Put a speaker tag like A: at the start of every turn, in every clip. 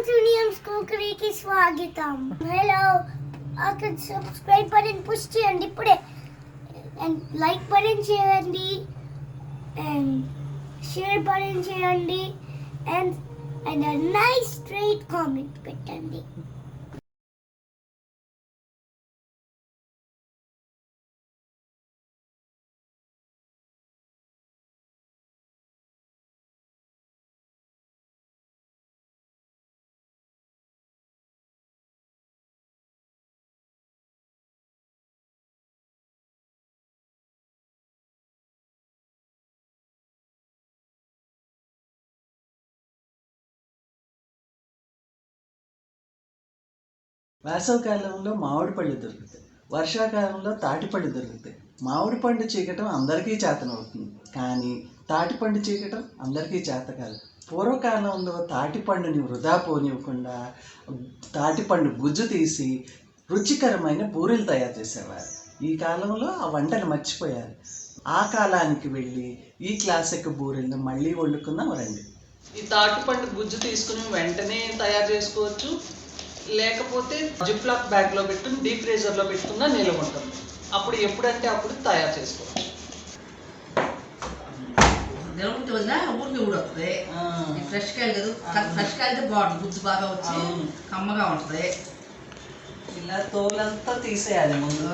A: Welcome to NIAMS COOKERY ki swagatam. Hello. Aక్కడ subscribe button push cheyandi ipude and like button cheyandi and share button cheyandi and a nice straight comment pettandi.
B: వేసవికాలంలో మామిడి పళ్ళు దొరుకుతాయి, వర్షాకాలంలో తాటిపళ్ళు దొరుకుతాయి. మామిడి పండు చీకటం అందరికీ చేతనవుతుంది, కానీ తాటిపండు చీకటం అందరికీ చేత కాదు. పూర్వకాలంలో తాటిపండుని వృధా పోనివ్వకుండా తాటిపండు గుజ్జు తీసి రుచికరమైన పూరీలు తయారు చేసేవారు. ఈ కాలంలో ఆ వంటను మర్చిపోయారు. ఆ కాలానికి వెళ్ళి ఈ క్లాసిక్ పూరీలను మళ్ళీ వండుకుందాం రండి. ఈ తాటిపండు గుజ్జు తీసుకుని వెంటనే తయారు చేసుకోవచ్చు, లేకపోతే జిప్లాక్ బ్యాగ్లో పెట్టుకుని డీప్ ఫ్రీజర్లో పెట్టుకున్నా నిల్వ ఉంటుంది. అప్పుడు ఎప్పుడంటే అప్పుడు తయారు చేసుకోవచ్చు.
C: నిలబుట్టి వదిన ఊరికి కూడా వస్తుంది. ఫ్రెష్ కాయలు కదా, ఫ్రెష్ కాయలతో బాగుంటుంది, గుజ్జు బాగా వచ్చి కమ్మగా ఉంటుంది.
B: ఇలా తోలంతా తీసేయాలి ముందు.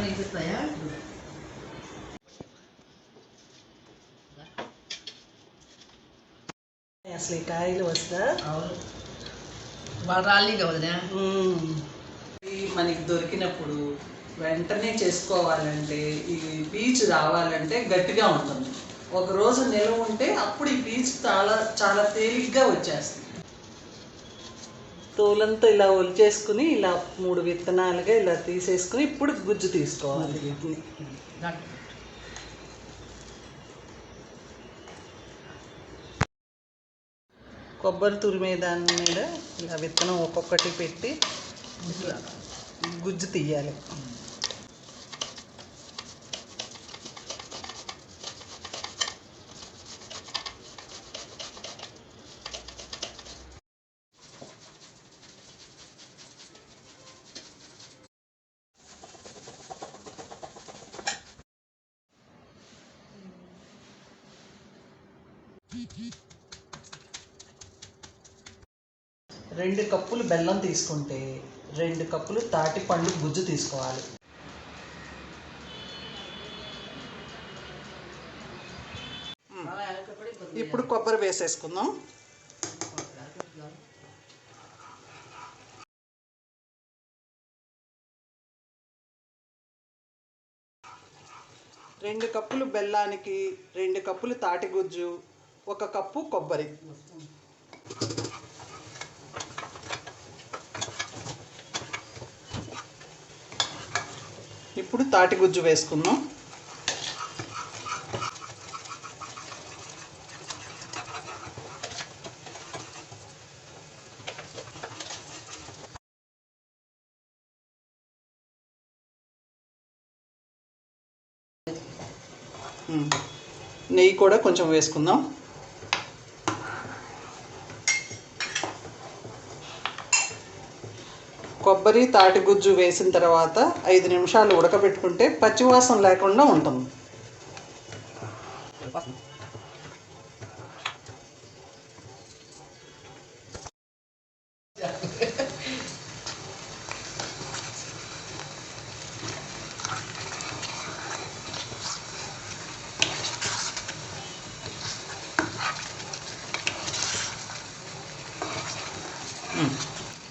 C: తీపిస్తాయా?
B: అసలు ఈ కాయలు వస్తా
C: రాలిగా వదిన
B: మనకి దొరికినప్పుడు వెంటనే చేసుకోవాలంటే ఈ పీచు రావాలంటే గట్టిగా ఉంటుంది. ఒక రోజు నిల్వ ఉంటే అప్పుడు ఈ పీచు చాలా చాలా తేలిగ్గా వచ్చేస్తుంది. తోలంతా ఇలా ఒలిచేసుకుని ఇలా 3 విత్తనాలుగా ఇలా తీసేసుకుని ఇప్పుడు గుజ్జు తీసుకోవాలి. వీటిని కొబ్బరి తురిమే దాని మీద ఇలా విత్తనం ఒక్కొక్కటి పెట్టి గుజ్జు తీయాలి. రెండు కప్పులు బెల్లం తీసుకుంటే 2 కప్పులు తాటిపండు గుజ్జు తీసుకోవాలి. ఇప్పుడు కొబ్బరి వేసేసుకుందాం. రెండు కప్పులు బెల్లానికి 2 కప్పులు తాటి గుజ్జు, 1 కప్పు కొబ్బరి. ఇప్పుడు తాటి గుజ్జు వేసుకుందాం. నెయ్యి కూడా కొంచెం వేసుకుందాం. కొబ్బరి తాటి గుజ్జు వేసిన తర్వాత 5 నిమిషాలు ఉడకబెట్టుకుంటే పచ్చివాసన లేకుండా ఉంటుంది.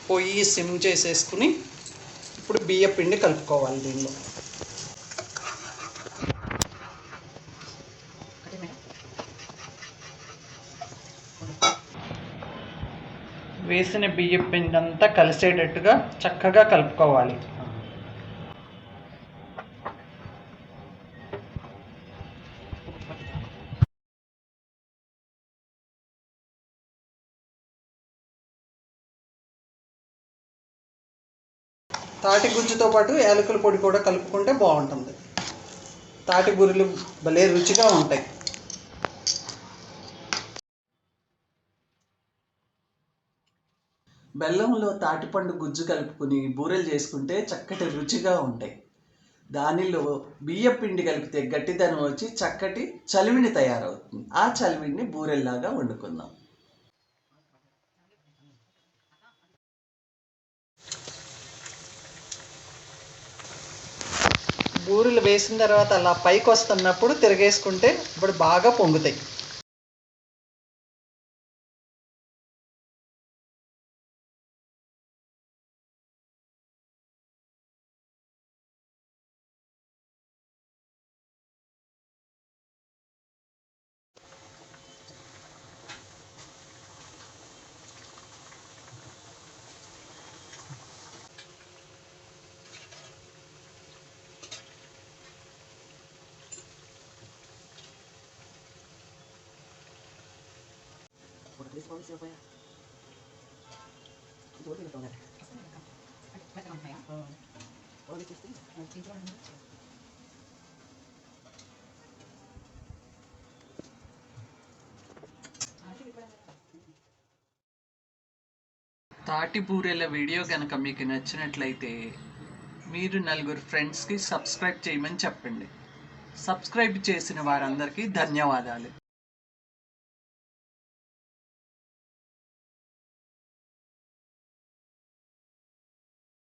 B: పొయ్యి సిమ్ చేసేసుకుని ఇప్పుడు బియ్య పిండి కలుపుకోవాలి. దీనిలో వేసిన బియ్య పిండి అంతా కలిసేటట్టుగా చక్కగా కలుపుకోవాలి. తాటి గుజ్జుతో పాటు యాలకుల పొడి కూడా కలుపుకుంటే బాగుంటుంది. తాటి బూరెలు భలే రుచిగా ఉంటాయి. బెల్లంలో తాటిపండు గుజ్జు కలుపుకుని బూరెలు చేసుకుంటే చక్కటి రుచిగా ఉంటాయి. దానిలో బియ్యం పిండి కలిపితే గట్టిదనం వచ్చి చక్కటి చలివిడి తయారవుతుంది. ఆ చలివిడిని బూరెల్లాగా వండుకుందాం. బూరెలు వేసిన తర్వాత అలా పైకి వస్తున్నప్పుడు తిరగేసుకుంటే ఇప్పుడు బాగా పొంగుతాయి. తాటి బూరెల వీడియో కనుక మీకు నచ్చినట్లయితే మీరు నలుగురు ఫ్రెండ్స్కి సబ్స్క్రైబ్ చేయమని చెప్పండి. సబ్స్క్రైబ్ చేసిన వారందరికీ ధన్యవాదాలు.